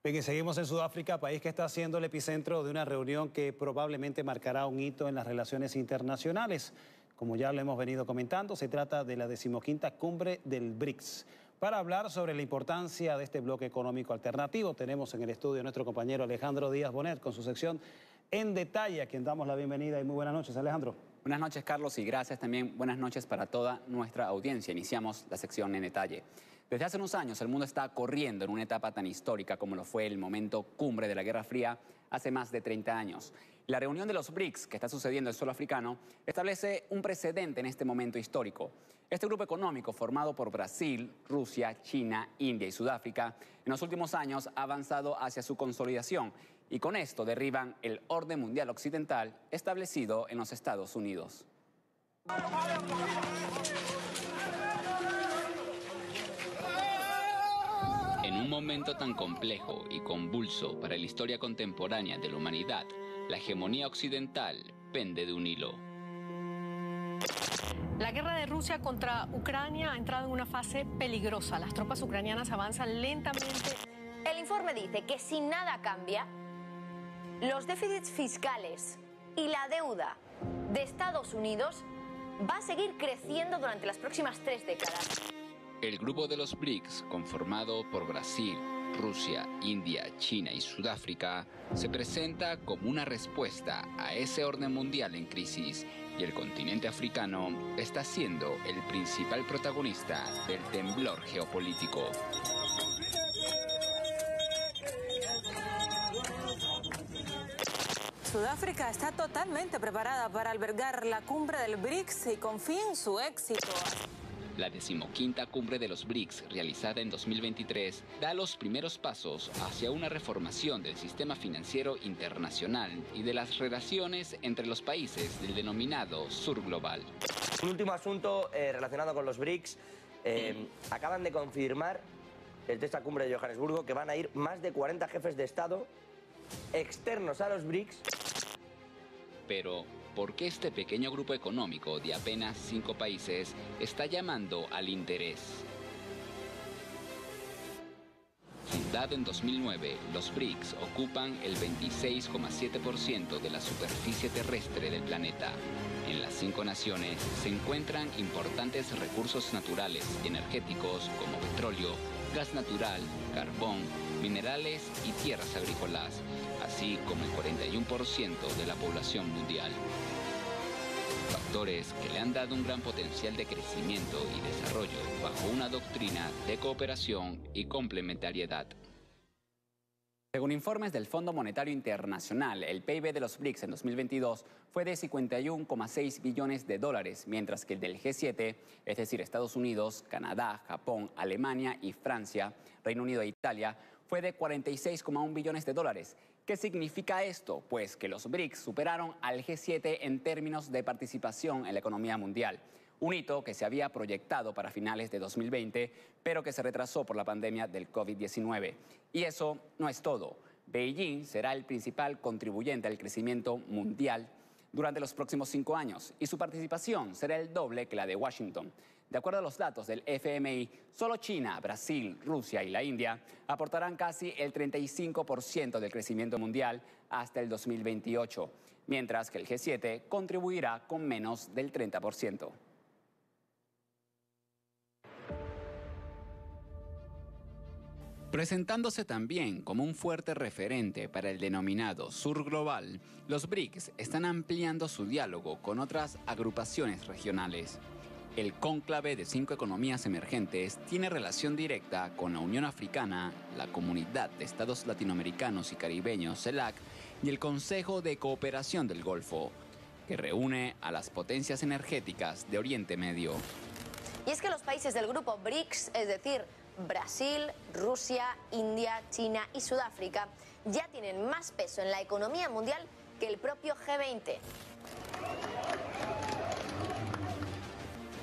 Bien, y seguimos en Sudáfrica, país que está siendo el epicentro de una reunión que probablemente marcará un hito en las relaciones internacionales. Como ya lo hemos venido comentando, se trata de la 15ª cumbre del BRICS. Para hablar sobre la importancia de este bloque económico alternativo, tenemos en el estudio a nuestro compañero Alejandro Díaz Bonet con su sección En Detalle, a quien damos la bienvenida y muy buenas noches, Alejandro. Buenas noches, Carlos, y gracias también. Buenas noches para toda nuestra audiencia. Iniciamos la sección En Detalle. Desde hace unos años el mundo está corriendo en una etapa tan histórica como lo fue el momento cumbre de la Guerra Fría hace más de 30 años. La reunión de los BRICS, que está sucediendo en el suelo africano, establece un precedente en este momento histórico. Este grupo económico, formado por Brasil, Rusia, China, India y Sudáfrica, en los últimos años ha avanzado hacia su consolidación y con esto derriban el orden mundial occidental establecido en los Estados Unidos. En un momento tan complejo y convulso para la historia contemporánea de la humanidad, la hegemonía occidental pende de un hilo. La guerra de Rusia contra Ucrania ha entrado en una fase peligrosa. Las tropas ucranianas avanzan lentamente. El informe dice que si nada cambia, los déficits fiscales y la deuda de Estados Unidos va a seguir creciendo durante las próximas 3 décadas. El grupo de los BRICS, conformado por Brasil, Rusia, India, China y Sudáfrica, se presenta como una respuesta a ese orden mundial en crisis y el continente africano está siendo el principal protagonista del temblor geopolítico. Sudáfrica está totalmente preparada para albergar la cumbre del BRICS y confía en su éxito. La 15ª cumbre de los BRICS, realizada en 2023, da los primeros pasos hacia una reformación del sistema financiero internacional y de las relaciones entre los países del denominado Sur Global. Un último asunto relacionado con los BRICS. Acaban de confirmar desde esta cumbre de Johannesburgo que van a ir más de 40 jefes de Estado externos a los BRICS. Pero, ¿por qué este pequeño grupo económico de apenas 5 países está llamando al interés? Fundado en 2009, los BRICS ocupan el 26,7% de la superficie terrestre del planeta. En las 5 naciones se encuentran importantes recursos naturales y energéticos como petróleo, gas natural, carbón, minerales y tierras agrícolas, así como el 41% de la población mundial. Factores que le han dado un gran potencial de crecimiento y desarrollo bajo una doctrina de cooperación y complementariedad. Según informes del Fondo Monetario Internacional, el PIB de los BRICS en 2022 fue de 51,6 billones de dólares, mientras que el del G7, es decir, Estados Unidos, Canadá, Japón, Alemania y Francia, Reino Unido e Italia, fue de 46,1 billones de dólares. ¿Qué significa esto? Pues que los BRICS superaron al G7 en términos de participación en la economía mundial. Un hito que se había proyectado para finales de 2020, pero que se retrasó por la pandemia del COVID-19. Y eso no es todo. Beijing será el principal contribuyente al crecimiento mundial durante los próximos 5 años y su participación será el doble que la de Washington. De acuerdo a los datos del FMI, solo China, Brasil, Rusia y la India aportarán casi el 35% del crecimiento mundial hasta el 2028, mientras que el G7 contribuirá con menos del 30%. Presentándose también como un fuerte referente para el denominado Sur Global, los BRICS están ampliando su diálogo con otras agrupaciones regionales. El cónclave de 5 economías emergentes tiene relación directa con la Unión Africana, la Comunidad de Estados Latinoamericanos y Caribeños, CELAC, y el Consejo de Cooperación del Golfo, que reúne a las potencias energéticas de Oriente Medio. Y es que los países del grupo BRICS, es decir, Brasil, Rusia, India, China y Sudáfrica, ya tienen más peso en la economía mundial que el propio G20.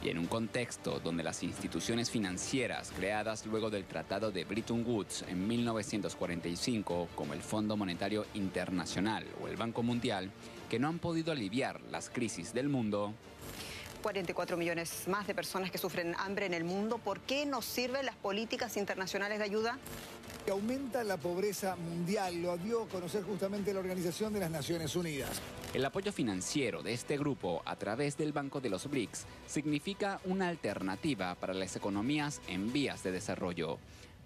Y en un contexto donde las instituciones financieras creadas luego del Tratado de Bretton Woods en 1945, como el Fondo Monetario Internacional o el Banco Mundial, que no han podido aliviar las crisis del mundo, 44 millones más de personas que sufren hambre en el mundo. ¿Por qué nos sirven las políticas internacionales de ayuda? Que aumenta la pobreza mundial, lo dio a conocer justamente la Organización de las Naciones Unidas. El apoyo financiero de este grupo a través del Banco de los BRICS significa una alternativa para las economías en vías de desarrollo.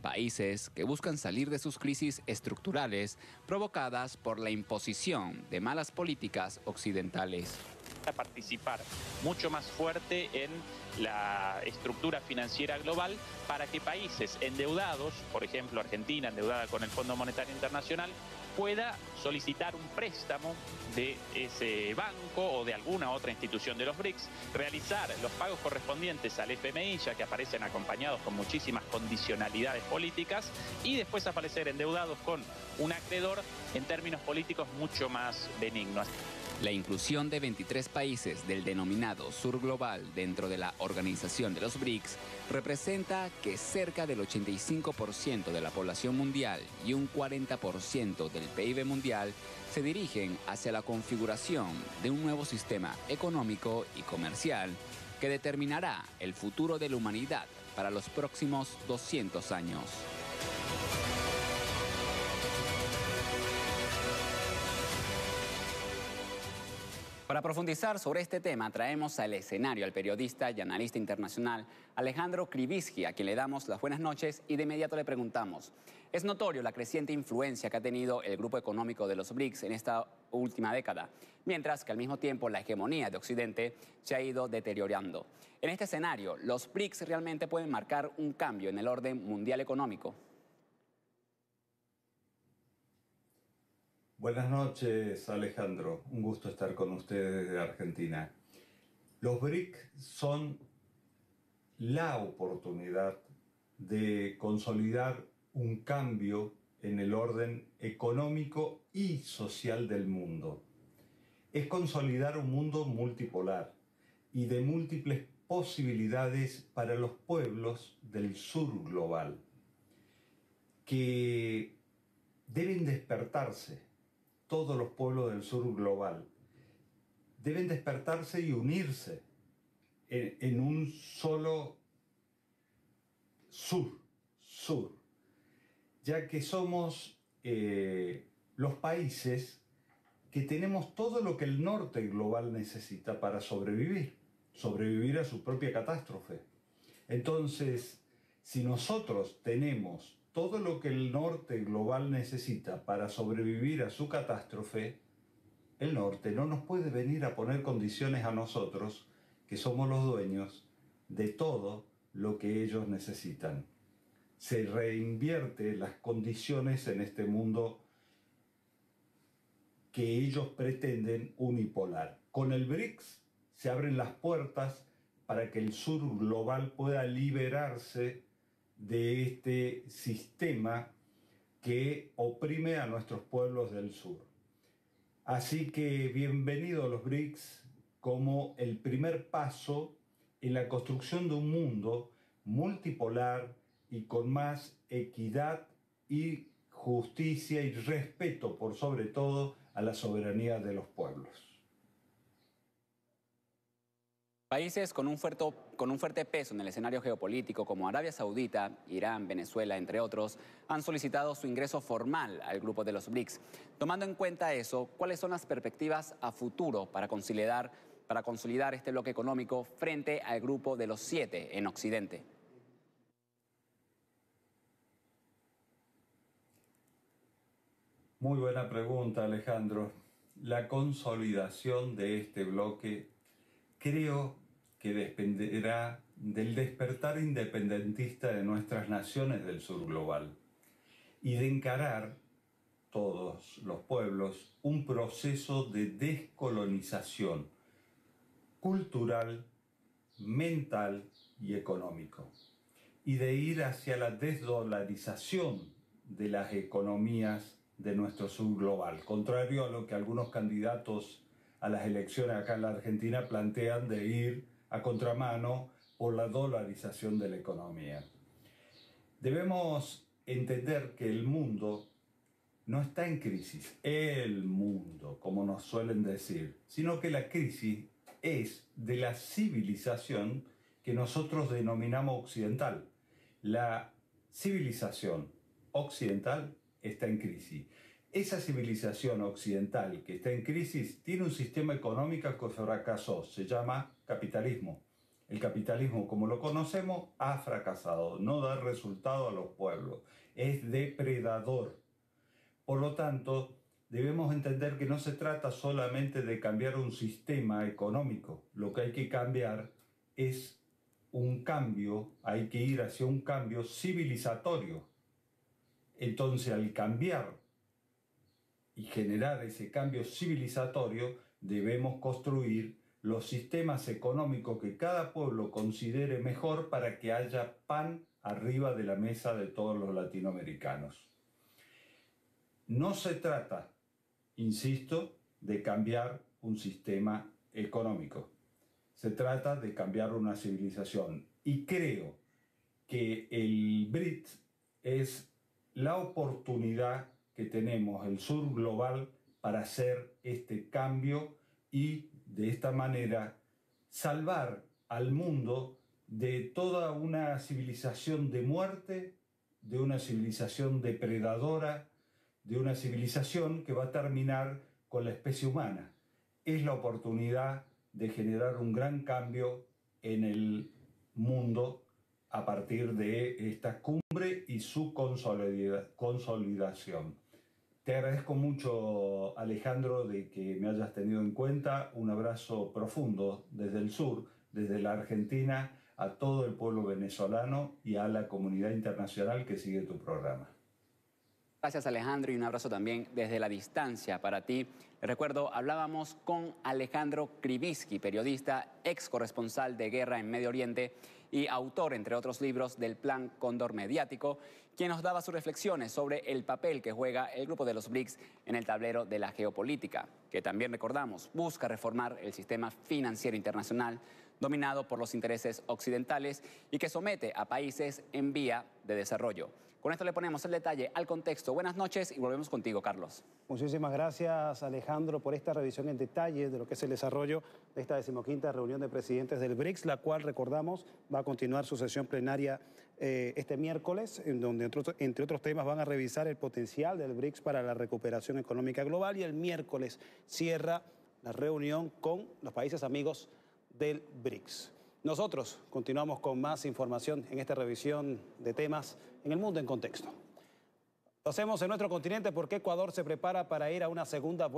Países que buscan salir de sus crisis estructurales provocadas por la imposición de malas políticas occidentales. A participar mucho más fuerte en la estructura financiera global para que países endeudados, por ejemplo Argentina endeudada con el Fondo Monetario Internacional, pueda solicitar un préstamo de ese banco o de alguna otra institución de los BRICS, realizar los pagos correspondientes al FMI, ya que aparecen acompañados con muchísimas condicionalidades políticas, y después aparecer endeudados con un acreedor en términos políticos mucho más benignos. La inclusión de 23 países del denominado Sur Global dentro de la organización de los BRICS representa que cerca del 85% de la población mundial y un 40% del PIB mundial se dirigen hacia la configuración de un nuevo sistema económico y comercial que determinará el futuro de la humanidad para los próximos 200 años. Para profundizar sobre este tema, traemos al escenario al periodista y analista internacional Alejandro Krivitsky, a quien le damos las buenas noches y de inmediato le preguntamos. Es notorio la creciente influencia que ha tenido el grupo económico de los BRICS en esta última década, mientras que al mismo tiempo la hegemonía de Occidente se ha ido deteriorando. En este escenario, ¿los BRICS realmente pueden marcar un cambio en el orden mundial económico? Buenas noches, Alejandro. Un gusto estar con ustedes desde Argentina. Los BRIC son la oportunidad de consolidar un cambio en el orden económico y social del mundo. Es consolidar un mundo multipolar y de múltiples posibilidades para los pueblos del sur global, que deben despertarse. Todos los pueblos del sur global deben despertarse y unirse en un solo sur, ya que somos los países que tenemos todo lo que el norte global necesita para sobrevivir a su propia catástrofe. Entonces, si nosotros tenemos todo lo que el norte global necesita para sobrevivir a su catástrofe, el norte no nos puede venir a poner condiciones a nosotros, que somos los dueños de todo lo que ellos necesitan. Se reinvierte las condiciones en este mundo que ellos pretenden unipolar. Con el BRICS se abren las puertas para que el sur global pueda liberarse de este sistema que oprime a nuestros pueblos del sur. Así que bienvenidos los BRICS como el primer paso en la construcción de un mundo multipolar y con más equidad y justicia y respeto, por sobre todo, a la soberanía de los pueblos. Países con un fuerte peso en el escenario geopolítico como Arabia Saudita, Irán, Venezuela, entre otros, han solicitado su ingreso formal al grupo de los BRICS. Tomando en cuenta eso, ¿cuáles son las perspectivas a futuro para consolidar este bloque económico frente al grupo de los 7 en Occidente? Muy buena pregunta, Alejandro. La consolidación de este bloque creo que dependerá del despertar independentista de nuestras naciones del sur global y de encarar todos los pueblos un proceso de descolonización cultural, mental y económico, y de ir hacia la desdolarización de las economías de nuestro sur global, contrario a lo que algunos candidatos a las elecciones acá en la Argentina plantean de ir a contramano por la dolarización de la economía. Debemos entender que el mundo no está en crisis, el mundo, como nos suelen decir, sino que la crisis es de la civilización que nosotros denominamos occidental. La civilización occidental está en crisis. Esa civilización occidental que está en crisis tiene un sistema económico que fracasó, se llama capitalismo. El capitalismo, como lo conocemos, ha fracasado, no da resultado a los pueblos, es depredador. Por lo tanto, debemos entender que no se trata solamente de cambiar un sistema económico, lo que hay que cambiar es un cambio, hay que ir hacia un cambio civilizatorio. Entonces, al cambiar y generar ese cambio civilizatorio, debemos construir los sistemas económicos que cada pueblo considere mejor para que haya pan arriba de la mesa de todos los latinoamericanos. No se trata, insisto, de cambiar un sistema económico. Se trata de cambiar una civilización. Y creo que el BRICS es la oportunidad que tenemos, el sur global, para hacer este cambio y de esta manera salvar al mundo de toda una civilización de muerte, de una civilización depredadora, de una civilización que va a terminar con la especie humana. Es la oportunidad de generar un gran cambio en el mundo a partir de esta cumbre y su consolidación. Te agradezco mucho, Alejandro, de que me hayas tenido en cuenta. Un abrazo profundo desde el sur, desde la Argentina, a todo el pueblo venezolano y a la comunidad internacional que sigue tu programa. Gracias, Alejandro, y un abrazo también desde la distancia para ti. Les recuerdo, hablábamos con Alejandro Krivitsky, periodista, ex corresponsal de guerra en Medio Oriente y autor, entre otros libros, del Plan Cóndor Mediático, quien nos daba sus reflexiones sobre el papel que juega el grupo de los BRICS en el tablero de la geopolítica, que también recordamos busca reformar el sistema financiero internacional dominado por los intereses occidentales y que somete a países en vía de desarrollo. Con esto le ponemos el detalle al contexto. Buenas noches y volvemos contigo, Carlos. Muchísimas gracias, Alejandro, por esta revisión en detalle de lo que es el desarrollo de esta 15ª reunión de presidentes del BRICS, la cual, recordamos, va a continuar su sesión plenaria este miércoles, en donde, entre otros temas, van a revisar el potencial del BRICS para la recuperación económica global, y el miércoles cierra la reunión con los países amigos del BRICS. Nosotros continuamos con más información en esta revisión de temas en el mundo en contexto. Lo hacemos en nuestro continente porque Ecuador se prepara para ir a una segunda vuelta